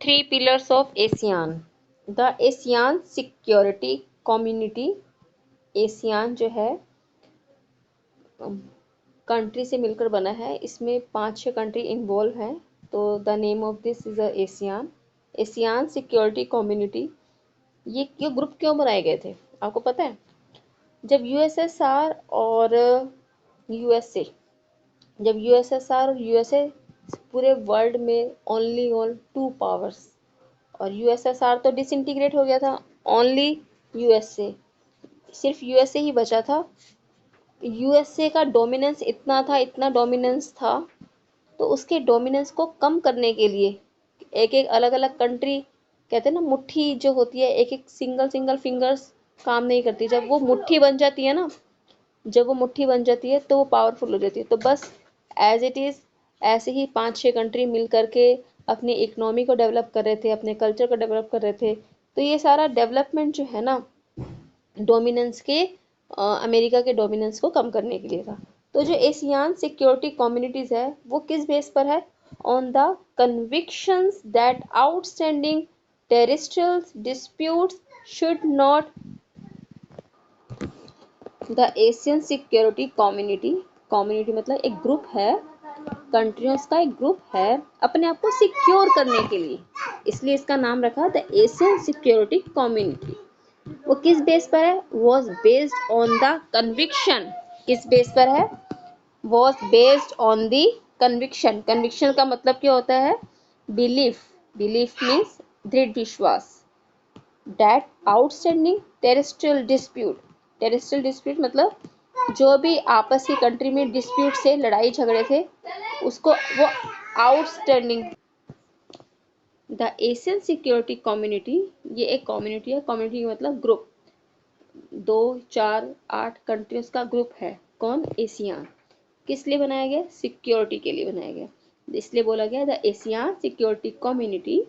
Three pillars of ASEAN. The ASEAN Security Community. ASEAN जो है country से मिलकर बना है, इसमें 5-6 कंट्री इन्वॉल्व हैं। तो the name of this is ASEAN. ASEAN security community. ये ग्रुप क्यों बनाए गए थे आपको पता है? जब यूएसएसआर और यूएसए जब यूएसएसआर और यूएसए पूरे वर्ल्ड में ओनली ऑन 2 पावर्स, और यूएसएसआर तो डिसइंटीग्रेट हो गया था, ओनली यूएसए, सिर्फ यूएसए ही बचा था। यूएसए का डोमिनेंस इतना डोमिनेंस था, तो उसके डोमिनेंस को कम करने के लिए एक एक अलग अलग कंट्री, कहते हैं ना मुट्ठी जो होती है, एक एक सिंगल सिंगल फिंगर्स काम नहीं करती। जब वो मुट्ठी बन जाती है ना, जब वो मुट्ठी बन जाती है तो वो पावरफुल हो जाती है। तो बस एज इट इज़ ऐसे ही 5-6 कंट्री मिल करके अपनी इकोनॉमी को डेवलप कर रहे थे, अपने कल्चर को डेवलप कर रहे थे। तो ये सारा डेवलपमेंट जो है ना, डोमिनेंस के अमेरिका के डोमिनेंस को कम करने के लिए था। तो जो एशियान सिक्योरिटी कम्युनिटीज़ है वो किस बेस पर है? On the convictions that outstanding terrestrial disputes should not the Asian security community. Community मतलब एक ग्रुप है, कंट्रियों का एक ग्रुप है अपने आप को सिक्योर करने के लिए, इसलिए इसका नाम रखा द एशियन सिक्योरिटी कम्युनिटी। वो किस बेस पर है? Was based on the conviction. किस बेस पर है? Was based on the conviction. Conviction का मतलब क्या होता है? बिलीफ। बिलीफ मीन्स दृढ़ विश्वास। That outstanding terrestrial dispute. Terrestrial dispute मतलब जो भी आपस की कंट्री में डिस्प्यूट से लड़ाई झगड़े थे, उसको वो outstanding. The Asian security community, ये एक कम्युनिटी है। कम्युनिटी मतलब ग्रुप, 2, 4, 8 कंट्रीज का ग्रुप है। कौन? एशियान। किस लिए बनाया गया? सिक्योरिटी के लिए बनाया गया, इसलिए बोला गया the ASEAN security community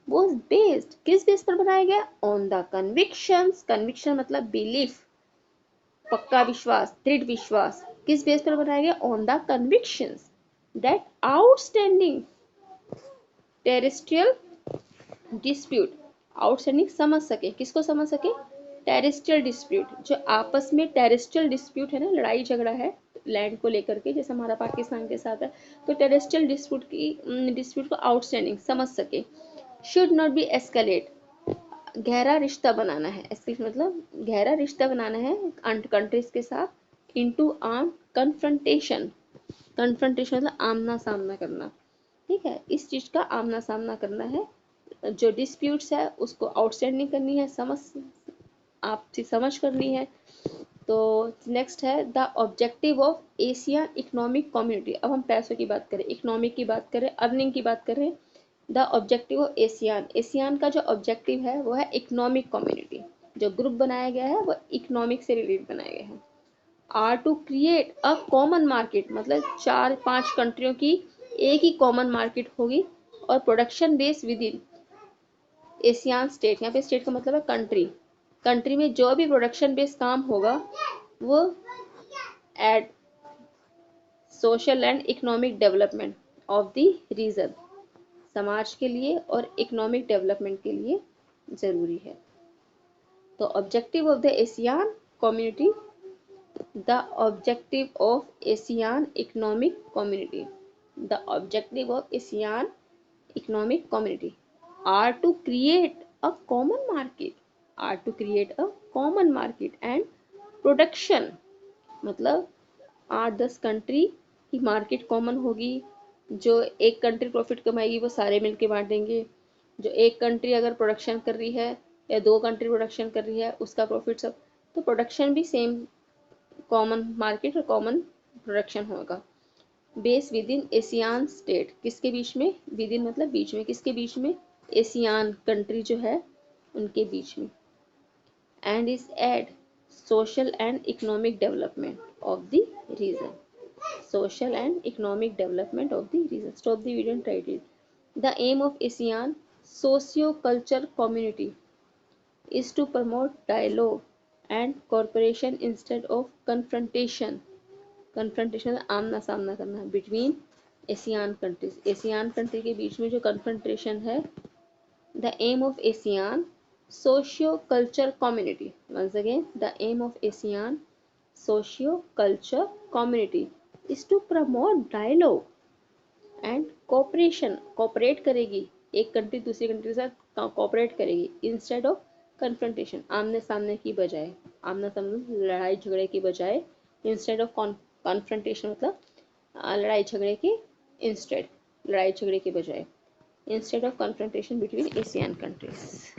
was based. किस बेस पर बनाया गया? On the convictions. कन्विक्शन मतलब बिलीफ, पक्का विश्वास, दृढ़ विश्वास। किस बेस पर बनाया गया? On the convictions that outstanding terrestrial dispute. Outstanding समझ सके, किसको समझ सके? टेरेस्ट्रियल डिस्प्यूट, जो आपस में टेरेस्ट्रियल डिस्प्यूट है ना, लड़ाई झगड़ा है लैंड को लेकर के, जैसे हमारा पाकिस्तान के साथ है, तो टेरेस्ट्रियल डिस्प्यूट को आउटस्टैंडिंग समझ सके। शुड नॉट बी एस्केलेट, गहरा रिश्ता बनाना है। एस्केलेट मतलब गहरा रिश्ता बनाना है कंट्रीज के साथ। Into arm confrontation. कन्फ्रंटेशन मतलब आमना सामना करना, ठीक है, इस चीज का आमना सामना करना है। जो डिस्प्यूट्स है उसको आउटस्टैंडिंग करनी है, आपसी समझ करनी है। तो नेक्स्ट है the objective of Asian economic community. अब हम पैसों की बात करें, इकोनॉमिक की बात करें, अर्निंग की बात करें। The objective of Asian, Asian का जो ऑब्जेक्टिव है वो है इकोनॉमिक कम्युनिटी। जो ग्रुप बनाया गया है वो इकोनॉमिक से रिलेटेड बनाया गया है। Are to create a common market, मतलब 4-5 कंट्रियों की एक ही कॉमन मार्केट होगी, और production base with in Asian state. यहाँ पे स्टेट का मतलब है कंट्री। कंट्री में जो भी प्रोडक्शन बेस्ड काम होगा वो aid social and economic development of the region, समाज के लिए और इकोनॉमिक डेवलपमेंट के लिए ज़रूरी है। तो objective of the Asian community, the objective of Asian economic community, the objective of Asian economic community are to create a common market, are to create a common market and production, मतलब 8-10 country की market common होगी। जो एक country profit कमाएगी वो सारे मिलके बांटेंगे। जो एक कंट्री अगर प्रोडक्शन कर रही है या 2 कंट्री प्रोडक्शन कर रही है, उसका प्रॉफिट सब, तो प्रोडक्शन भी सेम, कॉमन मार्केट और कॉमन प्रोडक्शन होगा। Base within ASEAN state, किसके बीच में? विद इन मतलब बीच में, किसके बीच में? एशियान कंट्री जो है उनके बीच में। And is aid social and economic development of the region, social and economic development of the region. Stop the video and write it. The aim of ASEAN socio culture community is to promote dialogue and cooperation instead of confrontation. Confrontation आमना सामना करना between ASEAN countries. ASEAN country के बीच में जो confrontation है The aim of ASEAN socio-culture community. Once again, the aim of ASEAN socio-culture community is to promote dialogue and cooperation. Cooperate करेगी, एक कंट्री दूसरी कंट्री के साथ cooperate करेगी इंस्टेड ऑफ कन्फ्रंटेशन, आमने सामने की बजाय, आमना सामने लड़ाई झगड़े की बजाय, इंस्टेड ऑफ कॉन्फ्रंटेशन मतलब लड़ाई झगड़े के इंस्टेड, लड़ाई झगड़े के बजाय, instead of confrontation between ASEAN countries.